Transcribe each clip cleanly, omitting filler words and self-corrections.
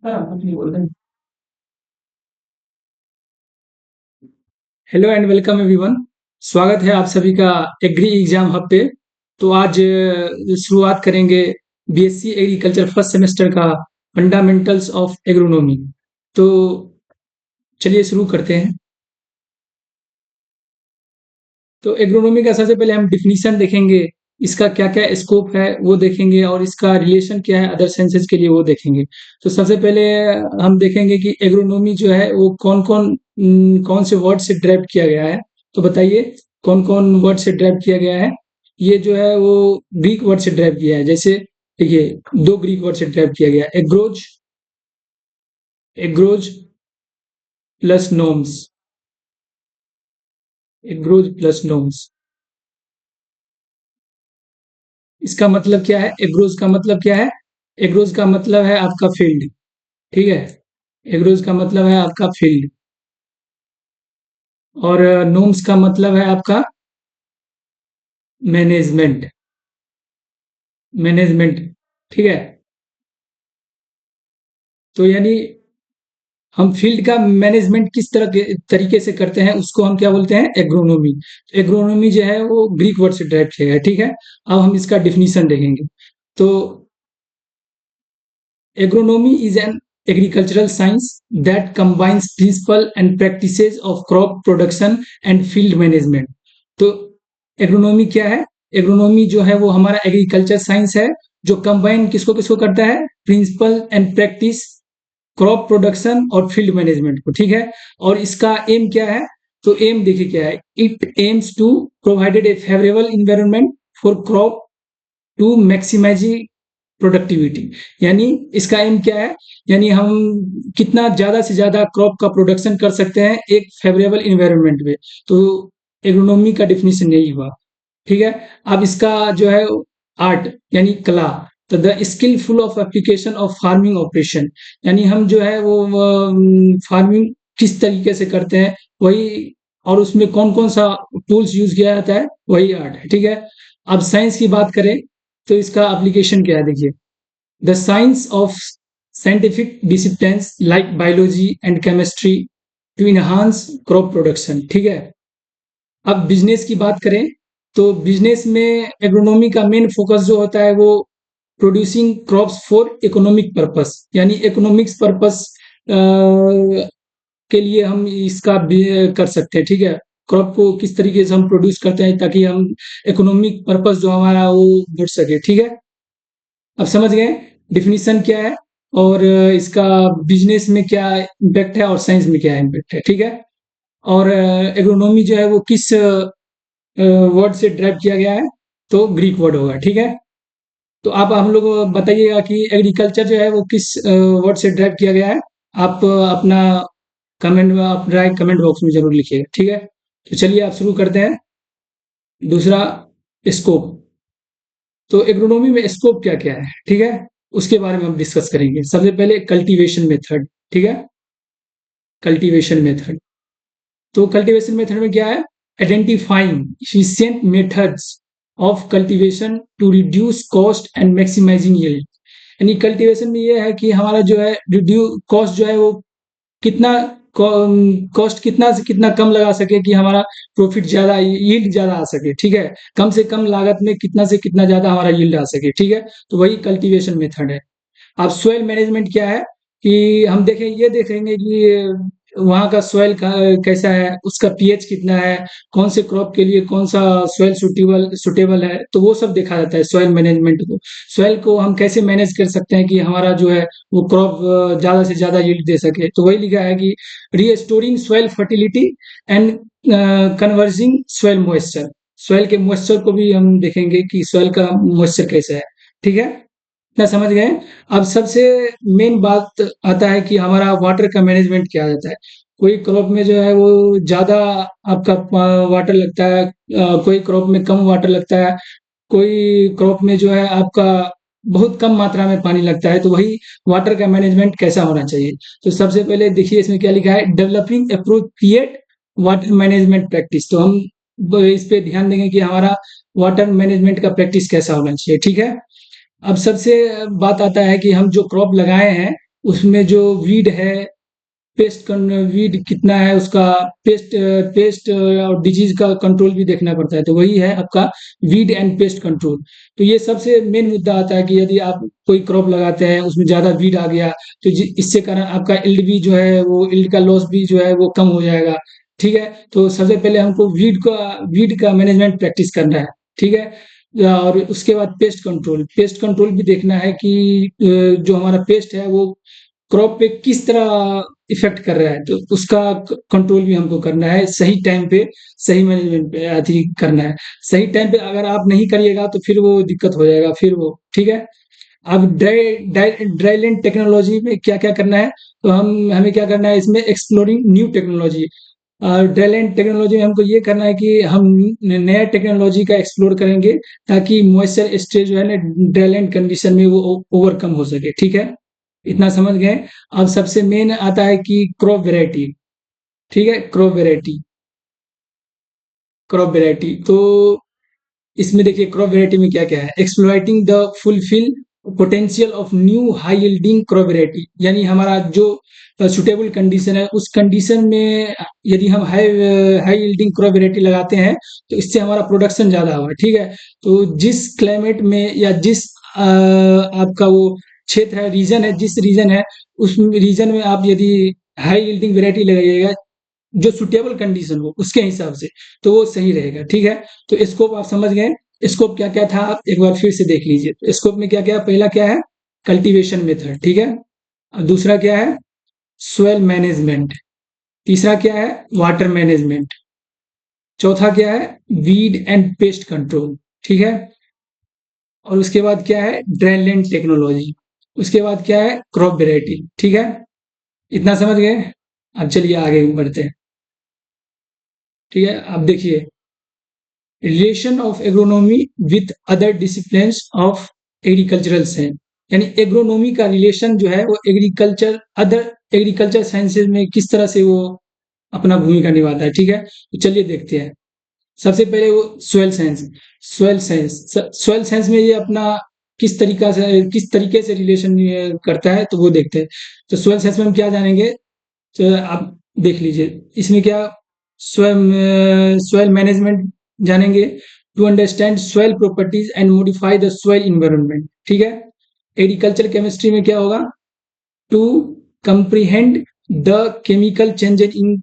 Hello and welcome everyone. स्वागत है आप सभी का एग्री एग्जाम हब पे। तो आज शुरुआत करेंगे बीएससी एग्रीकल्चर फर्स्ट सेमेस्टर का फंडामेंटल्स ऑफ एग्रोनॉमी। तो चलिए शुरू करते हैं। तो एग्रोनॉमी का सबसे पहले हम डिफिनीशन देखेंगे, इसका क्या क्या स्कोप है वो देखेंगे, और इसका रिलेशन क्या है अदर साइंसेज के लिए वो देखेंगे। तो सबसे पहले हम देखेंगे कि एग्रोनॉमी जो है वो कौन से वर्ड से ड्राइव किया गया है। तो बताइए कौन कौन वर्ड से ड्राइव किया गया है। ये जो है वो ग्रीक वर्ड से ड्राइव किया है। जैसे देखिए, दो ग्रीक वर्ड से ड्राइव किया गया, एग्रोज, एग्रोज प्लस नोम्स, एग्रोज प्लस नोम्स। इसका मतलब क्या है? एग्रोज का मतलब क्या है? एग्रोज का मतलब है आपका फील्ड। ठीक है, एग्रोज का मतलब है आपका फील्ड। और नोम्स का मतलब है आपका मैनेजमेंट, मैनेजमेंट। ठीक है, तो यानी हम फील्ड का मैनेजमेंट किस तरह के तरीके से करते हैं उसको हम क्या बोलते हैं? एग्रोनॉमी। एग्रोनॉमी जो है वो ग्रीक वर्ड से डायरेक्ट किया है। ठीक है, अब हम इसका डिफिनीशन देखेंगे। तो agronomy is an agricultural science that combines principles and practices of crop production and field management. तो एग्रोनॉमी क्या है? एग्रोनॉमी जो है वो हमारा एग्रीकल्चर साइंस है जो कंबाइन किसको किसको करता है? Principle and practice, crop production और फील्ड मैनेजमेंट को। ठीक है, और इसका एम क्या है? तो एम देखिए क्या है, it aims to provided a favourable environment for crop to maximising productivity. यानी इसका एम क्या है? यानी हम कितना ज्यादा से ज्यादा क्रॉप का प्रोडक्शन कर सकते हैं एक फेवरेबल इन्वायरमेंट में। तो एग्रोनॉमी का डिफिनीशन यही हुआ। ठीक है, अब इसका जो है आर्ट यानी कला, तो the skilful of application of farming operation. यानी हम जो है वो फार्मिंग किस तरीके से करते हैं वही, और उसमें कौन कौन सा टूल्स यूज किया जाता है वही आर्ट है। ठीक है, अब साइंस की बात करें तो इसका एप्लीकेशन क्या है? देखिए, the science of scientific disciplines like biology and chemistry to enhance crop production. ठीक है, अब बिजनेस की बात करें तो बिजनेस में एग्रोनॉमी का मेन फोकस जो होता है वो producing crops for economic purpose. यानी इकोनॉमिक्स पर्पस के लिए हम इसका कर सकते हैं। ठीक है, क्रॉप को किस तरीके से हम प्रोड्यूस करते हैं ताकि हम इकोनॉमिक पर्पस जो हमारा वो बढ़ सके। ठीक है, अब समझ गए डिफिनीशन क्या है और इसका बिजनेस में क्या इम्पैक्ट है और साइंस में क्या इम्पैक्ट है। ठीक है, और एग्रोनॉमी जो है वो किस वर्ड से ड्राइव किया गया है? तो ग्रीक वर्ड होगा। ठीक है, तो आप हम लोग बताइएगा कि एग्रीकल्चर जो है वो किस वर्ड से ड्राइव किया गया है। आप अपना कमेंट आप राय कमेंट बॉक्स में जरूर लिखिएगा। ठीक है, तो चलिए आप शुरू करते हैं। दूसरा, स्कोप। तो एग्रोनॉमी में स्कोप क्या क्या है? ठीक है, उसके बारे में हम डिस्कस करेंगे। सबसे पहले कल्टीवेशन मेथड। ठीक है, कल्टीवेशन मेथड। तो कल्टीवेशन मेथड में क्या है? Identifying efficient methods of cultivation to reduce cost and maximising yield. यानी कल्टीवेशन में ये है कि हमारा जो है रिड्यूस कॉस्ट जो है वो कितना कॉस्ट कितना से कितना कम लगा सके कि हमारा प्रॉफिट ज्यादा, यील्ड ज्यादा आ सके। ठीक है, कम से कम लागत में कितना से कितना ज्यादा हमारा यील्ड आ सके। ठीक है, तो वही कल्टीवेशन मेथड है। अब सोइल मैनेजमेंट क्या है कि हम देखें ये देखेंगे कि वहाँ का सोइल कैसा है, उसका पीएच कितना है, कौन से क्रॉप के लिए कौन सा सोइल सुटेबल है। तो वो सब देखा जाता है सोइल मैनेजमेंट को। सोइल को हम कैसे मैनेज कर सकते हैं कि हमारा जो है वो क्रॉप ज्यादा से ज्यादा यील्ड दे सके। तो वही लिखा है कि restoring soil fertility and converging soil moisture. Soil के मॉइस्चर को भी हम देखेंगे कि सोइल का मॉइस्चर कैसा है। ठीक है, इतना समझ गए। अब सबसे मेन बात आता है कि हमारा वाटर का मैनेजमेंट क्या रहता है। कोई क्रॉप में जो है वो ज्यादा आपका वाटर लगता है, कोई क्रॉप में कम वाटर लगता है, कोई क्रॉप में जो है आपका बहुत कम मात्रा में पानी लगता है। तो वही वाटर का मैनेजमेंट कैसा होना चाहिए। तो सबसे पहले देखिए इसमें क्या लिखा है, developing appropriate water management practice. तो हम इस पे ध्यान देंगे कि हमारा वाटर मैनेजमेंट का प्रैक्टिस कैसा होना चाहिए। ठीक है, अब सबसे बात आता है कि हम जो क्रॉप लगाए हैं उसमें जो वीड है, वीड कितना है उसका, पेस्ट और डिजीज का कंट्रोल भी देखना पड़ता है, तो वही है आपका वीड एंड पेस्ट कंट्रोल। तो ये सबसे मेन मुद्दा आता है कि यदि आप कोई क्रॉप लगाते हैं उसमें ज्यादा वीड आ गया, तो इससे कारण आपका इल्ड भी जो है वो इल्ड का लॉस भी जो है वो कम हो जाएगा। ठीक है, तो सबसे पहले हमको वीड का मैनेजमेंट प्रैक्टिस करना है। ठीक है, और उसके बाद पेस्ट कंट्रोल भी देखना है कि जो हमारा पेस्ट है वो क्रॉप पे किस तरह इफेक्ट कर रहा है, तो उसका कंट्रोल भी हमको करना है सही टाइम पे, सही मैनेजमेंट पे अथी करना है। सही टाइम पे अगर आप नहीं करिएगा तो फिर वो दिक्कत हो जाएगा फिर वो। ठीक है, अब ड्राई लैंड टेक्नोलॉजी में क्या क्या करना है, तो हमें क्या करना है इसमें, exploring new technology. Dry land technology में हमको ये करना है कि हम नया टेक्नोलॉजी का एक्सप्लोर करेंगे, ताकि मॉइस्चर स्टेज जो है ना ड्राई लैंड कंडीशन में वो ओवरकम हो सके। ठीक है, इतना समझ गए। अब सबसे मेन आता है कि क्रॉप वेराइटी। ठीक है, क्रॉप वेराइटी तो इसमें देखिए क्रॉप वेराइटी में क्या क्या है, exploiting the fulfil potential of new high yielding crop variety, यानी हमारा जो सुटेबल कंडीशन है उस कंडीशन में यदि हम high high yielding crop variety लगाते हैं तो इससे हमारा प्रोडक्शन ज्यादा होगा। ठीक है, तो जिस क्लाइमेट में या जिस आपका वो क्षेत्र है, रीजन है, जिस रीजन है उस रीजन में आप यदि हाई यील्डिंग वेराइटी लगाइएगा जो सुटेबल कंडीशन हो उसके हिसाब से, तो वो सही रहेगा। ठीक है, तो स्कोप आप समझ गए। स्कोप क्या क्या था आप एक बार फिर से देख लीजिए। तो स्कोप में क्या क्या, पहला क्या है, कल्टीवेशन मेथड। ठीक है, और दूसरा क्या है, सोयल मैनेजमेंट। तीसरा क्या है, वाटर मैनेजमेंट। चौथा क्या है, वीड एंड पेस्ट कंट्रोल। ठीक है, और उसके बाद क्या है, ड्रेनलैंड टेक्नोलॉजी। उसके बाद क्या है, क्रॉप वेराइटी। ठीक है, इतना समझ गए। अब चलिए आगे बढ़ते हैं। ठीक है, अब देखिए relation of agronomy with other disciplines of agricultural science, यानी एग्रोनॉमी का रिलेशन जो है वो एग्रीकल्चर साइंसेज में किस तरह से वो अपना भूमिका निभाता है। ठीक है, तो चलिए देखते हैं। सबसे पहले वो सोयल साइंस में ये अपना किस तरीके से रिलेशन करता है, तो वो देखते हैं। तो सोयल साइंस में हम क्या जानेंगे, तो आप देख लीजिए इसमें क्या, सोयल मैनेजमेंट जानेंगे, to understand soil properties and modify the soil environment. ठीक है, एग्रीकल्चर केमिस्ट्री में क्या होगा, to comprehend the chemical change in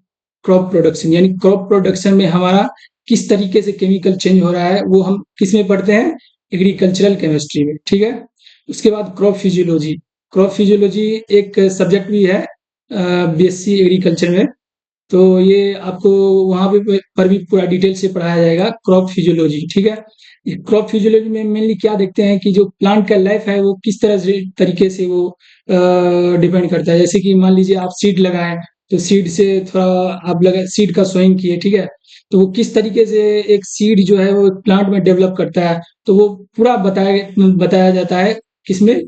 crop production, यानी क्रॉप प्रोडक्शन में हमारा किस तरीके से केमिकल चेंज हो रहा है वो हम किस में पढ़ते हैं, एग्रीकल्चरल केमिस्ट्री में। ठीक है, उसके बाद क्रॉप फिजियोलॉजी एक सब्जेक्ट भी है बीएससी एग्रीकल्चर में, तो ये आपको वहाँ पे पर भी पूरा डिटेल से पढ़ाया जाएगा क्रॉप फिजियोलॉजी। ठीक है, क्रॉप फिजियोलॉजी में मेनली क्या देखते हैं कि जो प्लांट का लाइफ है वो किस तरह से तरीके से वो डिपेंड करता है। जैसे कि मान लीजिए आप सीड लगाएं, तो सीड से थोड़ा आप लगा सीड का सोइंग किए। ठीक है, तो वो किस तरीके से एक सीड जो है वो प्लांट में डेवलप करता है, तो वो पूरा बताया बताया जाता है किसमें,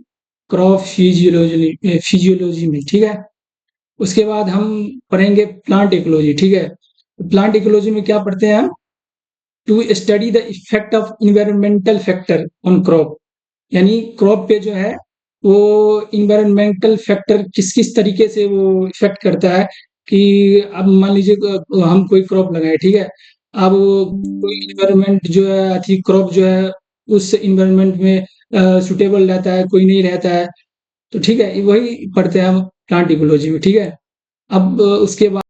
क्रॉप फिजियोलॉजी में। ठीक है, उसके बाद हम पढ़ेंगे प्लांट इकोलॉजी। ठीक है, प्लांट इकोलॉजी में क्या पढ़ते हैं हम, to study the effect of environmental factor on crop, यानी क्रॉप पे जो है वो इन्वायरमेंटल फैक्टर किस किस तरीके से वो इफेक्ट करता है। कि अब मान लीजिए हम कोई क्रॉप लगाए। ठीक है, अब वो कोई इन्वायरमेंट जो है अथी क्रॉप जो है उस इन्वायरमेंट में सुटेबल रहता है, कोई नहीं रहता है। तो ठीक है, वही पढ़ते हैं हम प्लांट इकोलॉजी में। ठीक है, अब उसके बाद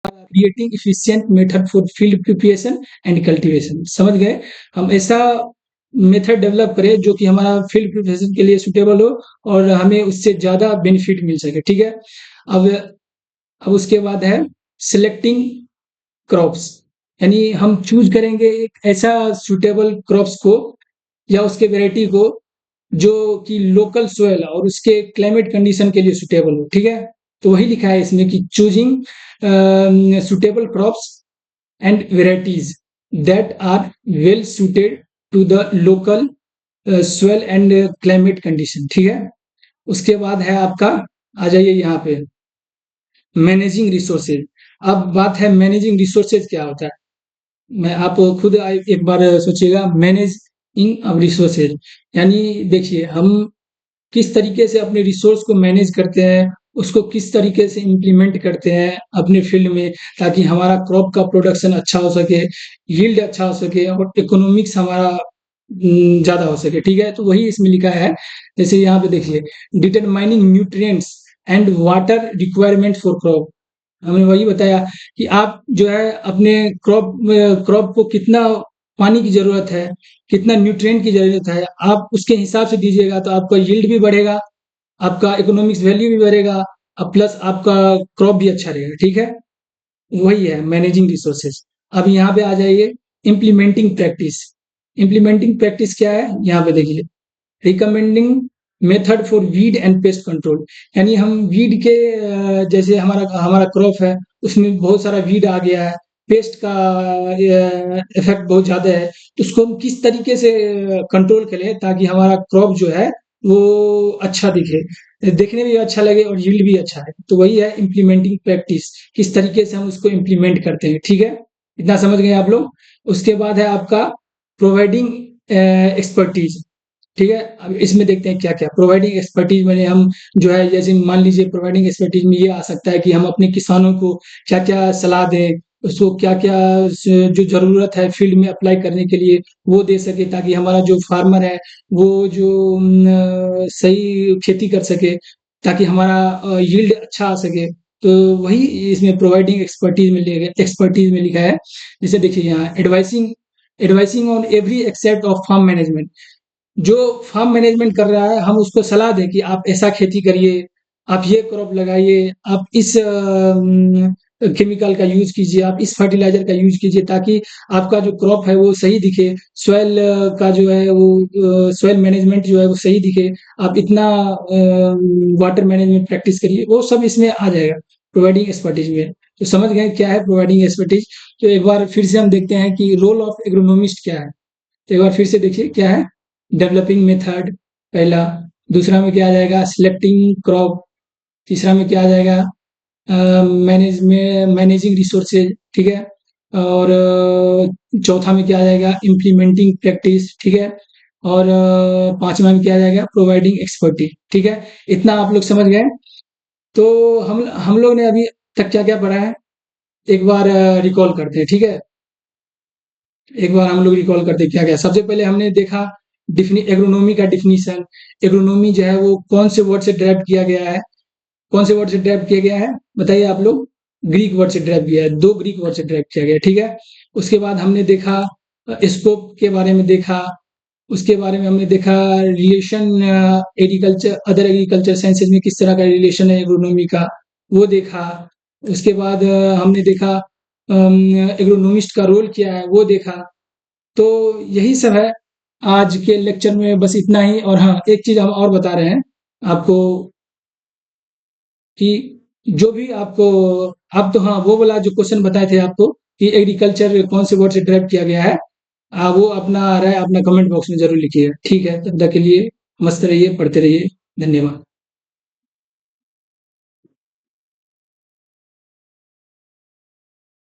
creating efficient method for field preparation and cultivation. समझ गए? हम ऐसा मेथड डेवलप करें जो कि हमारा फील्ड प्रिपरेशन के लिए सुटेबल हो और हमें उससे ज़्यादा बेनिफिट मिल सके, ठीक है? अब अब उसके बाद है सिलेक्टिंग क्रॉप्स, यानी हम चूज़ करेंगे एक ऐसा सूटेबल क्रॉप्स को या उसके वैरायटी को जो कि लोकल सोइल और उसके क्लाइमेट कंडीशन के लिए सूटेबल हो, ठीक है? तो वही लिखा है इसमें कि choosing suitable crops and varieties that are well suited to the local soil and climate condition, ठीक है? उसके बाद है आपका, आ जाइए यहाँ पे, मैनेजिंग रिसोर्सेज। अब बात है मैनेजिंग रिसोर्सेज क्या होता है? मैं आप खुद एक बार सोचिएगा, मैनेजिंग ऑफ रिसोर्सेज यानी देखिए हम किस तरीके से अपने रिसोर्स को मैनेज करते हैं, उसको किस तरीके से इम्प्लीमेंट करते हैं अपने फील्ड में, ताकि हमारा क्रॉप का प्रोडक्शन अच्छा हो सके, यील्ड अच्छा हो सके और इकोनॉमिक्स हमारा ज़्यादा हो सके, ठीक है? तो वही इसमें लिखा है, जैसे यहाँ पे देखिए, determining nutrients and water requirement for crop. हमने वही बताया कि आप जो है अपने क्रॉप को कितना पानी की ज़रूरत है, कितना न्यूट्रिएंट की ज़रूरत है, आप उसके हिसाब से दीजिएगा तो आपका यील्ड भी बढ़ेगा, आपका इकोनॉमिक्स वैल्यू भी बढ़ेगा, प्लस आपका क्रॉप भी अच्छा रहेगा, ठीक है? वही है मैनेजिंग रिसोर्सेज। अब यहाँ पे आ जाइए, इम्प्लीमेंटिंग प्रैक्टिस। इम्प्लीमेंटिंग प्रैक्टिस क्या है? यहाँ पे देखिए, recommending method for weed and pest control, यानी हम वीड के जैसे हमारा हमारा क्रॉप है उसमें बहुत सारा वीड आ गया है, पेस्ट का इफेक्ट बहुत ज़्यादा है, तो उसको हम किस तरीके से कंट्रोल करें ताकि हमारा क्रॉप जो है वो अच्छा दिखे, देखने में भी अच्छा लगे और यील्ड भी अच्छा है। तो वही है इम्प्लीमेंटिंग प्रैक्टिस, किस तरीके से हम उसको इम्प्लीमेंट करते हैं, ठीक है? इतना समझ गए आप लोग? उसके बाद है आपका प्रोवाइडिंग एक्सपर्टीज, ठीक है? अब इसमें देखते हैं क्या-क्या प्रोवाइडिंग एक्सपर्टीज में हम जो है, जैसे मान लीजिए प्रोवाइडिंग एक्सपर्टीज में ये आ सकता है कि हम अपने किसानों को क्या-क्या सलाह दें, उसको क्या-क्या जो ज़रूरत है फील्ड में अप्लाई करने के लिए वो दे सके, ताकि हमारा जो फार्मर है वो जो सही खेती कर सके, ताकि हमारा यील्ड अच्छा आ सके। तो वही इसमें प्रोवाइडिंग एक्सपर्टीज में लिखा है। जैसे देखिए यहाँ advising advising on every aspect of farm management, जो फार्म मैनेजमेंट कर रहा है हम उसको सलाह दें कि आप ऐसा खेती करिए, आप ये क्रॉप लगाइए, आप इस केमिकल का यूज़ कीजिए, आप इस फर्टिलाइज़र का यूज़ कीजिए, ताकि आपका जो क्रॉप है वो सही दिखे, सॉइल का जो है वो सॉइल मैनेजमेंट जो है वो सही दिखे, आप इतना वाटर मैनेजमेंट प्रैक्टिस करिए, वो सब इसमें आ जाएगा प्रोवाइडिंग एक्सपर्टीज में। तो समझ गए क्या है प्रोवाइडिंग एक्सपर्टीज? तो एक बार फिर से हम देखते हैं कि रोल ऑफ एग्रोनोमिस्ट क्या है। तो एक बार फिर से देखिए क्या है, डेवलपिंग मेथड पहला, दूसरा में क्या आ जाएगा, सिलेक्टिंग क्रॉप, तीसरा में क्या आ जाएगा, मैनेजिंग रिसोर्सेज, ठीक है? और चौथा में क्या आ जाएगा, इम्प्लीमेंटिंग प्रैक्टिस, ठीक है? और पांचवा में क्या आ जाएगा, प्रोवाइडिंग एक्सपर्टीज, ठीक है? इतना आप लोग समझ गए? तो हम लोग ने अभी तक क्या क्या पढ़ा है, एक बार रिकॉल करते हैं, ठीक है? एक बार हम लोग रिकॉल करते हैं क्या क्या। सबसे पहले हमने देखा एग्रोनॉमी का डिफिनीशन। एग्रोनॉमी जो है वो कौन से वर्ड से डेराइव किया गया है? कौन से वर्ड से डेराइव किया गया है बताइए आप लोग? ग्रीक वर्ड से डेराइव किया है, दो ग्रीक वर्ड से डेराइव किया गया है, ठीक है? उसके बाद हमने देखा स्कोप के बारे में देखा, उसके बारे में हमने देखा relation agriculture other agriculture sciences में किस तरह का रिलेशन है एग्रोनॉमी का, वो देखा। उसके बाद हमने देखा एग्रोनॉमिस्ट का रोल क्या है, वो देखा। तो यही सब है आज के लेक्चर में, बस इतना ही। और हाँ, एक चीज़ हम और बता रहे हैं आपको कि जो भी आपको, आप तो हाँ, वो वाला जो क्वेश्चन बताए थे आपको कि एग्रीकल्चर कौन से वर्ड से डेराइव किया गया है, वो अपना राय अपना कमेंट बॉक्स में ज़रूर लिखिएगा, ठीक है? तब तक के लिए मस्त रहिए, पढ़ते रहिए। धन्यवाद।